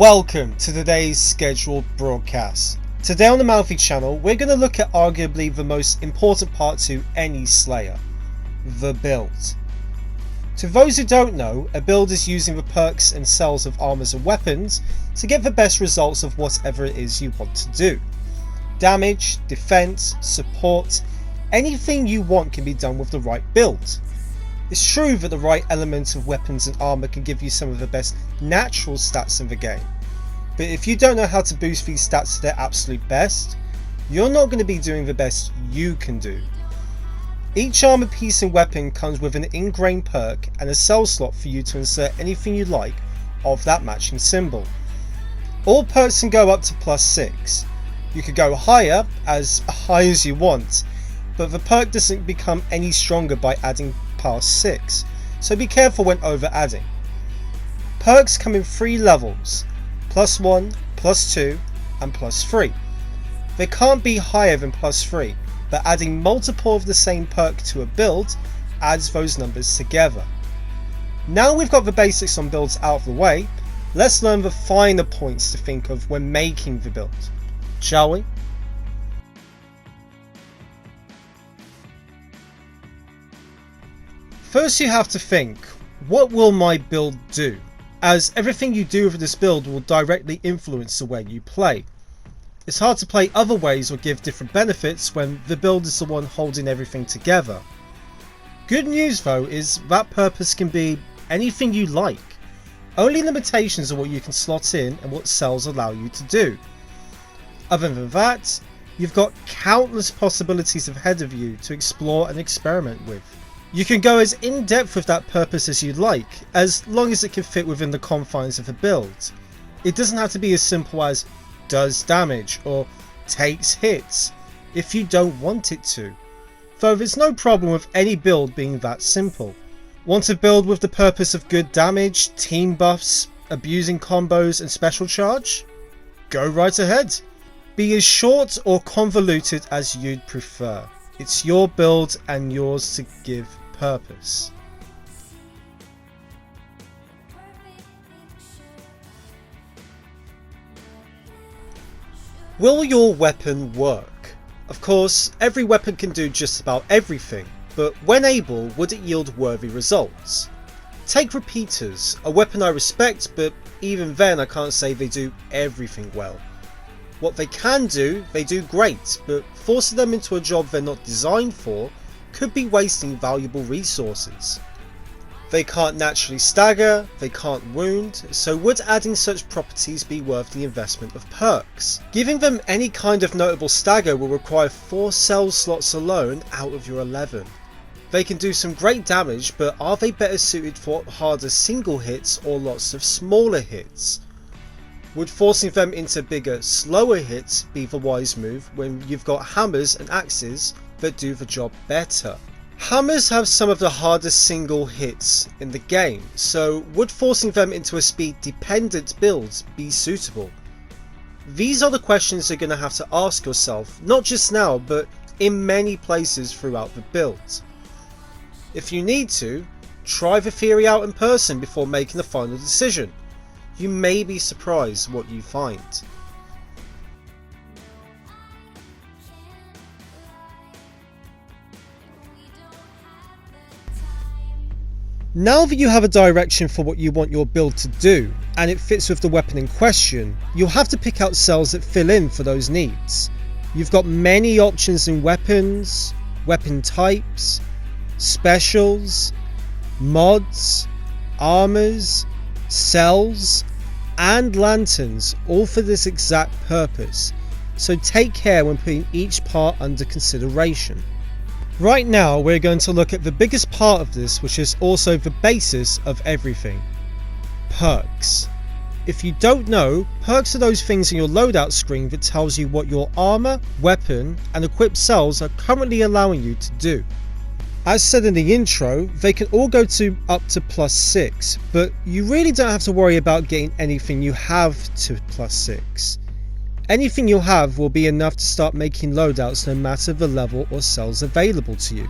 Welcome to today's scheduled broadcast. Today on the Mouthy channel, we're going to look at arguably the most important part to any Slayer, the build. To those who don't know, a build is using the perks and cells of armors and weapons to get the best results of whatever it is you want to do. Damage, defense, support, anything you want can be done with the right build. It's true that the right element of weapons and armor can give you some of the best natural stats in the game, but if you don't know how to boost these stats to their absolute best, you're not going to be doing the best you can do. Each armor piece and weapon comes with an ingrained perk and a cell slot for you to insert anything you like of that matching symbol. All perks can go up to +6. You could go higher, as high as you want, but the perk doesn't become any stronger by adding past 6, so be careful when over adding. Perks come in 3 levels, +1, +2 and +3. They can't be higher than +3, but adding multiple of the same perk to a build adds those numbers together. Now we've got the basics on builds out of the way, let's learn the finer points to think of when making the build, shall we? First you have to think, what will my build do? As everything you do with this build will directly influence the way you play. It's hard to play other ways or give different benefits when the build is the one holding everything together. Good news though is that purpose can be anything you like. Only limitations are what you can slot in and what cells allow you to do. Other than that, you've got countless possibilities ahead of you to explore and experiment with. You can go as in-depth with that purpose as you'd like, as long as it can fit within the confines of the build. It doesn't have to be as simple as does damage or takes hits if you don't want it to, though there's no problem with any build being that simple. Want to build with the purpose of good damage, team buffs, abusing combos and special charge? Go right ahead. Be as short or convoluted as you'd prefer. It's your build and yours to give purpose. Will your weapon work? Of course, every weapon can do just about everything, but when able, would it yield worthy results? Take repeaters, a weapon I respect, but even then I can't say they do everything well. What they can do, they do great, but forcing them into a job they're not designed for could be wasting valuable resources. They can't naturally stagger, they can't wound, so would adding such properties be worth the investment of perks? Giving them any kind of notable stagger will require 4 cell slots alone out of your 11. They can do some great damage, but are they better suited for harder single hits or lots of smaller hits? Would forcing them into bigger, slower hits be the wise move when you've got hammers and axes that do the job better? Hammers have some of the hardest single hits in the game, so would forcing them into a speed dependent build be suitable? These are the questions you're going to have to ask yourself, not just now but in many places throughout the build. If you need to, try the theory out in person before making the final decision. You may be surprised what you find. Now that you have a direction for what you want your build to do, and it fits with the weapon in question, you'll have to pick out cells that fill in for those needs. You've got many options in weapons, weapon types, specials, mods, armors, cells, and lanterns, all for this exact purpose, so take care when putting each part under consideration. Right now we're going to look at the biggest part of this, which is also the basis of everything: perks. If you don't know, perks are those things in your loadout screen that tells you what your armor, weapon and equipped cells are currently allowing you to do. As said in the intro, they can all go to up to +6, but you really don't have to worry about getting anything you have to +6. Anything you'll have will be enough to start making loadouts no matter the level or cells available to you.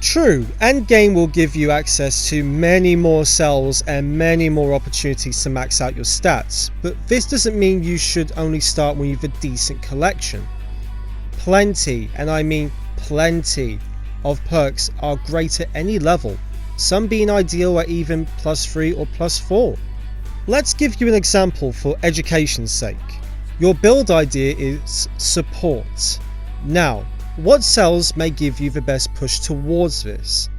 True, endgame will give you access to many more cells and many more opportunities to max out your stats, but this doesn't mean you should only start when you've a decent collection. Plenty, and I mean plenty, of perks are great at any level, some being ideal at even +3 or +4. Let's give you an example for education's sake. Your build idea is support. Now, what cells may give you the best push towards this?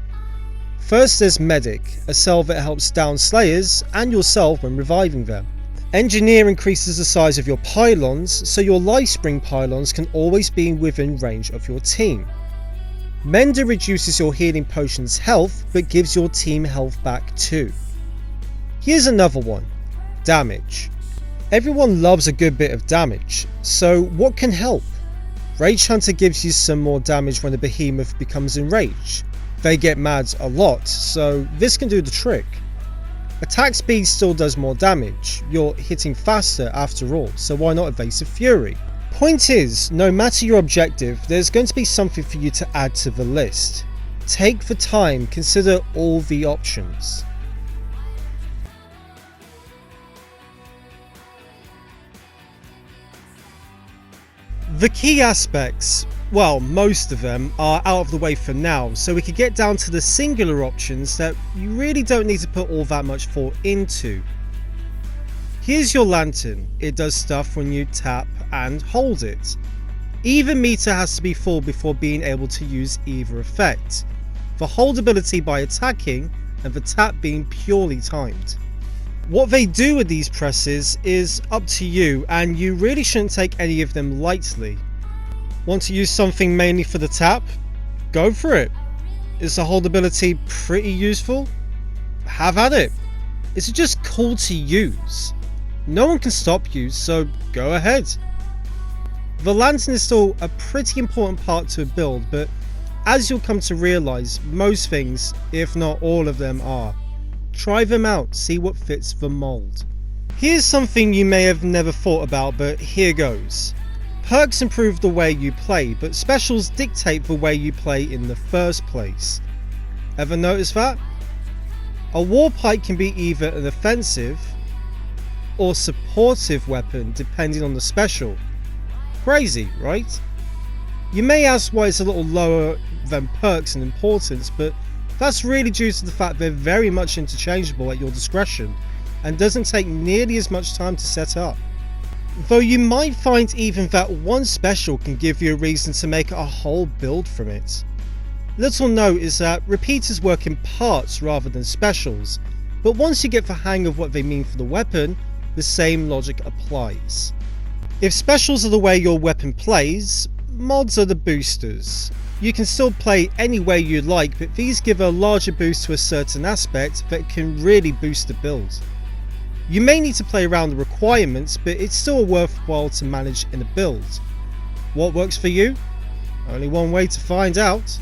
First there's Medic, a cell that helps down slayers and yourself when reviving them. Engineer increases the size of your pylons, so your Lifespring pylons can always be within range of your team. Mender reduces your healing potion's health, but gives your team health back too. Here's another one, damage. Everyone loves a good bit of damage, so what can help? Rage Hunter gives you some more damage when the behemoth becomes enraged. They get mad a lot, so this can do the trick. Attack speed still does more damage, you're hitting faster after all, so why not Evasive Fury? Point is, no matter your objective, there's going to be something for you to add to the list. Take the time, consider all the options. The key aspects, well, most of them, are out of the way for now, so we can get down to the singular options that you really don't need to put all that much thought into. Here's your lantern. It does stuff when you tap and hold it. Either meter has to be full before being able to use either effect. The hold ability by attacking and the tap being purely timed. What they do with these presses is up to you, and you really shouldn't take any of them lightly. Want to use something mainly for the tap? Go for it. Is the hold ability pretty useful? Have at it. It's just cool to use. No one can stop you, so go ahead. The lantern is still a pretty important part to a build, but as you'll come to realise, most things, if not all of them, are. Try them out, see what fits the mould. Here's something you may have never thought about, but here goes. Perks improve the way you play, but specials dictate the way you play in the first place. Ever notice that? A warpike can be either an offensive or supportive weapon depending on the special. Crazy, right? You may ask why it's a little lower than perks in importance, but that's really due to the fact they're very much interchangeable at your discretion and doesn't take nearly as much time to set up. Though you might find even that one special can give you a reason to make a whole build from it. Little note is that repeaters work in parts rather than specials, but once you get the hang of what they mean for the weapon, the same logic applies. If specials are the way your weapon plays, mods are the boosters. You can still play any way you like, but these give a larger boost to a certain aspect that can really boost the build. You may need to play around the requirements, but it's still worthwhile to manage in a build. What works for you? Only one way to find out.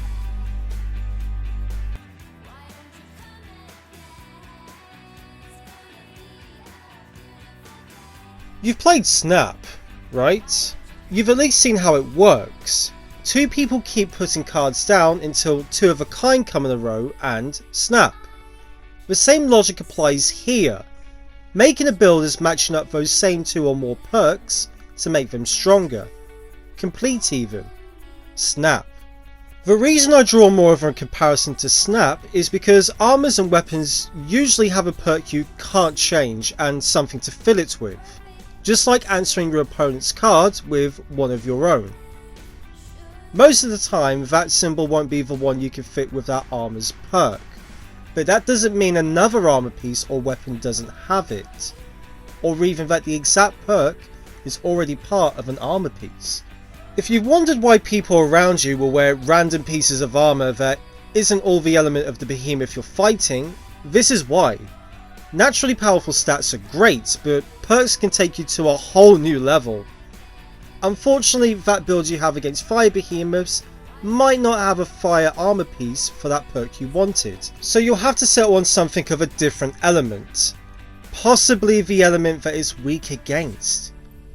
You've played Snap, right? You've at least seen how it works. Two people keep putting cards down until two of a kind come in a row and snap. The same logic applies here. Making a build is matching up those same two or more perks to make them stronger. Complete even. Snap. The reason I draw more of a comparison to Snap is because armors and weapons usually have a perk you can't change and something to fill it with. Just like answering your opponent's card with one of your own. Most of the time that symbol won't be the one you can fit with that armor's perk, but that doesn't mean another armor piece or weapon doesn't have it, or even that the exact perk is already part of an armor piece. If you've wondered why people around you will wear random pieces of armor that isn't all the element of the behemoth you're fighting, this is why. Naturally powerful stats are great, but perks can take you to a whole new level. Unfortunately, that build you have against fire behemoths might not have a fire armor piece for that perk you wanted, so you'll have to settle on something of a different element. Possibly the element that is weak against.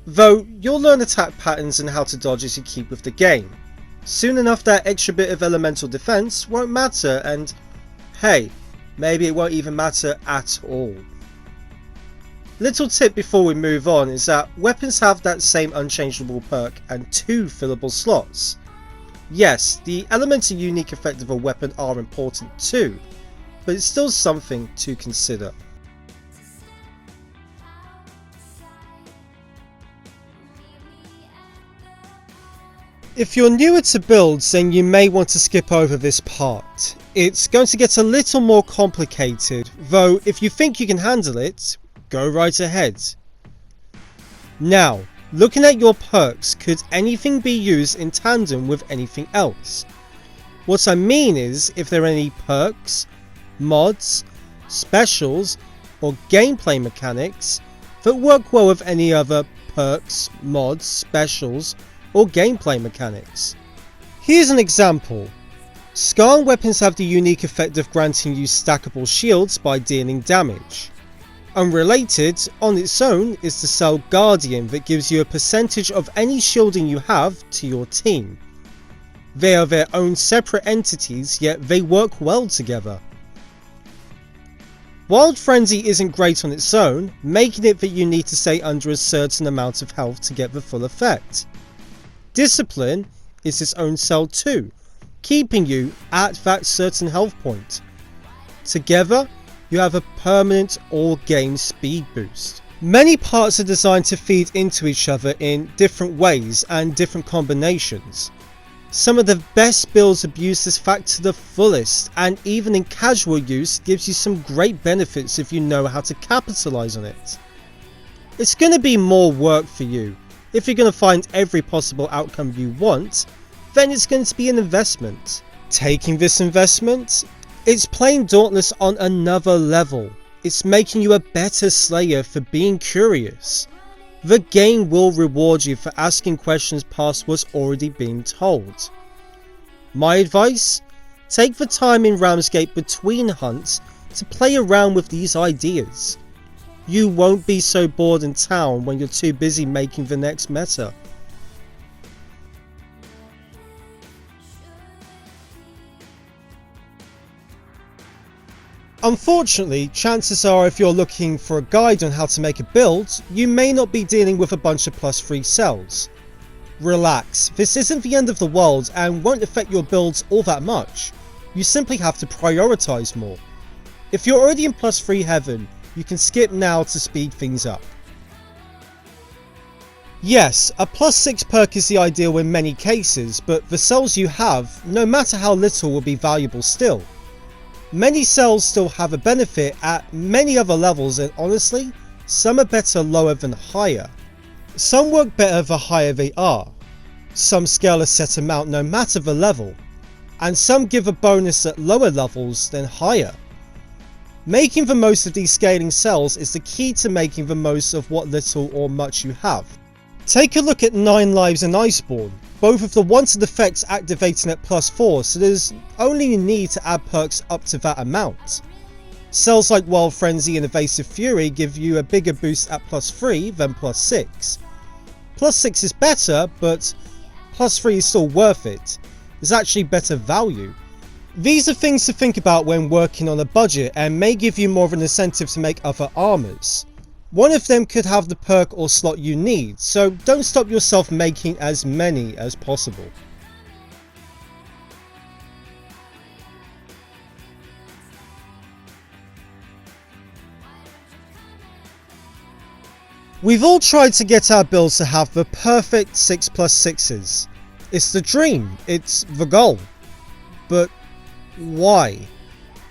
Though, you'll learn attack patterns and how to dodge as you keep with the game. Soon enough that extra bit of elemental defense won't matter, and hey, maybe it won't even matter at all. Little tip before we move on is that weapons have that same unchangeable perk and 2 fillable slots. Yes, the elemental unique effect of a weapon are important too, but it's still something to consider. If you're newer to builds, then you may want to skip over this part. It's going to get a little more complicated, though if you think you can handle it, go right ahead. Now, looking at your perks, could anything be used in tandem with anything else? What I mean is, if there are any perks, mods, specials, or gameplay mechanics that work well with any other perks, mods, specials, or gameplay mechanics. Here's an example. Skarn weapons have the unique effect of granting you stackable shields by dealing damage. Unrelated, on its own, is the cell Guardian that gives you a percentage of any shielding you have to your team. They are their own separate entities, yet they work well together. Wild Frenzy isn't great on its own, making it that you need to stay under a certain amount of health to get the full effect. Discipline is its own cell too, keeping you at that certain health point. Together, you have a permanent all-game speed boost. Many parts are designed to feed into each other in different ways and different combinations. Some of the best builds abuse this fact to the fullest, and even in casual use gives you some great benefits if you know how to capitalize on it. It's going to be more work for you. If you're going to find every possible outcome you want, then it's going to be an investment. Taking this investment, it's playing Dauntless on another level. It's making you a better slayer for being curious. The game will reward you for asking questions past what's already been told. My advice? Take the time in Ramsgate between hunts to play around with these ideas. You won't be so bored in town when you're too busy making the next meta. Unfortunately, chances are if you're looking for a guide on how to make a build, you may not be dealing with a bunch of +3 cells. Relax, this isn't the end of the world and won't affect your builds all that much. You simply have to prioritise more. If you're already in +3 heaven, you can skip now to speed things up. Yes, a +6 perk is the ideal in many cases, but the cells you have, no matter how little, will be valuable still. Many cells still have a benefit at many other levels, and honestly, some are better lower than higher. Some work better the higher they are. Some scale a set amount no matter the level, and some give a bonus at lower levels than higher. Making the most of these scaling cells is the key to making the most of what little or much you have. Take a look at 9 lives and Iceborne, both of the wanted effects activating at +4, so there's only a need to add perks up to that amount. Cells like Wild Frenzy and Evasive Fury give you a bigger boost at +3 than +6. +6 is better, but +3 is still worth it. It's actually better value. These are things to think about when working on a budget and may give you more of an incentive to make other armors. One of them could have the perk or slot you need, so don't stop yourself making as many as possible. We've all tried to get our builds to have the perfect 6+6s. It's the dream, it's the goal. But why?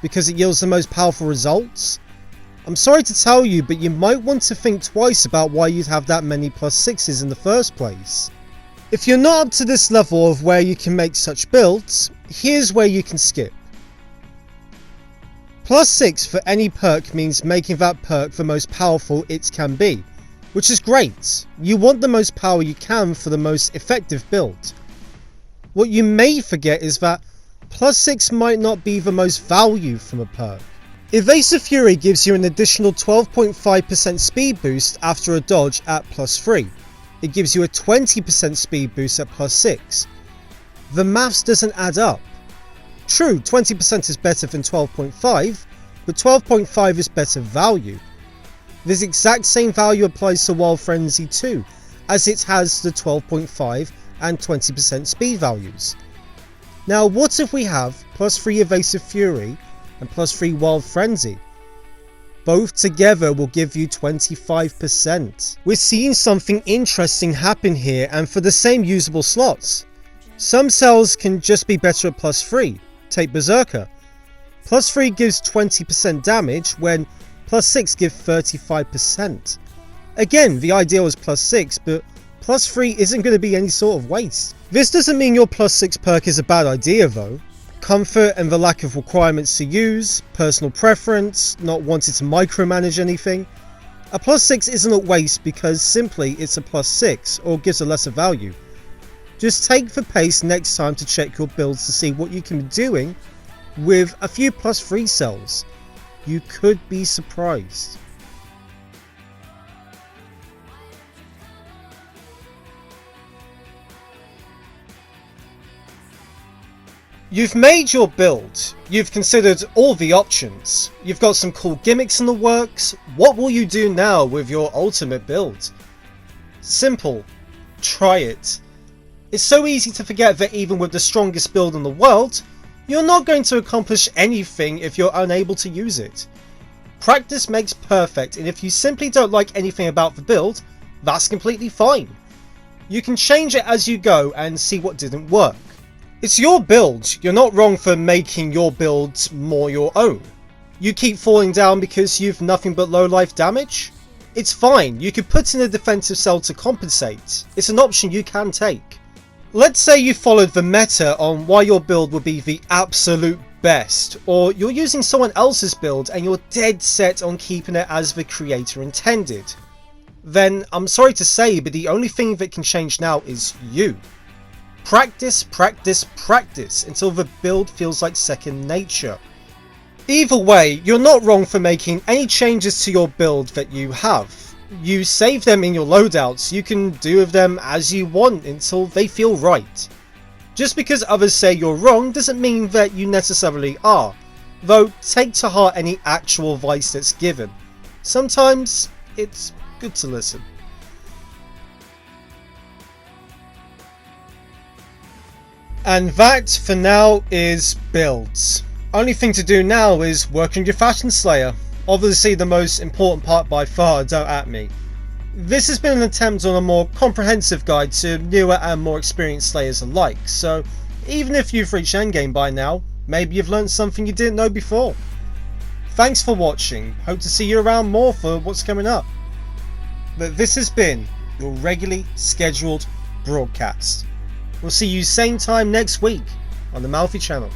Because it yields the most powerful results? I'm sorry to tell you, but you might want to think twice about why you'd have that many +6s in the first place. If you're not up to this level of where you can make such builds, here's where you can skip. +6 for any perk means making that perk the most powerful it can be, which is great. You want the most power you can for the most effective build. What you may forget is that +6 might not be the most value from a perk. Evasive Fury gives you an additional 12.5% speed boost after a dodge at +3. It gives you a 20% speed boost at +6. The maths doesn't add up. True, 20% is better than 12.5, but 12.5 is better value. This exact same value applies to Wild Frenzy too, as it has the 12.5 and 20% speed values. Now what if we have +3 Evasive Fury and +3 Wild Frenzy? Both together will give you 25%. We're seeing something interesting happen here, and for the same usable slots. Some cells can just be better at +3. Take Berserker. +3 gives 20% damage when +6 gives 35%. Again, the idea was +6, but +3 isn't going to be any sort of waste. This doesn't mean your +6 perk is a bad idea though. Comfort and the lack of requirements to use, personal preference, not wanting to micromanage anything. A +6 isn't a waste because simply it's a +6 or gives a lesser value. Just take the pace next time to check your builds to see what you can be doing with a few +3 cells. You could be surprised. You've made your build, you've considered all the options, you've got some cool gimmicks in the works. What will you do now with your ultimate build? Simple, try it. It's so easy to forget that even with the strongest build in the world, you're not going to accomplish anything if you're unable to use it. Practice makes perfect, and if you simply don't like anything about the build, that's completely fine. You can change it as you go and see what didn't work. It's your build, you're not wrong for making your build more your own. You keep falling down because you've nothing but low life damage? It's fine, you could put in a defensive cell to compensate. It's an option you can take. Let's say you followed the meta on why your build would be the absolute best, or you're using someone else's build and you're dead set on keeping it as the creator intended. Then I'm sorry to say, but the only thing that can change now is you. Practice, practice, practice until the build feels like second nature. Either way, you're not wrong for making any changes to your build that you have. You save them in your loadouts, you can do with them as you want until they feel right. Just because others say you're wrong doesn't mean that you necessarily are, though take to heart any actual advice that's given. Sometimes it's good to listen. And that, for now, is builds. Only thing to do now is work on your Fashion Slayer. Obviously the most important part by far, don't at me. This has been an attempt on a more comprehensive guide to newer and more experienced Slayers alike, so even if you've reached endgame by now, maybe you've learned something you didn't know before. Thanks for watching, hope to see you around more for what's coming up. But this has been your regularly scheduled broadcast. We'll see you same time next week on the Malfi channel.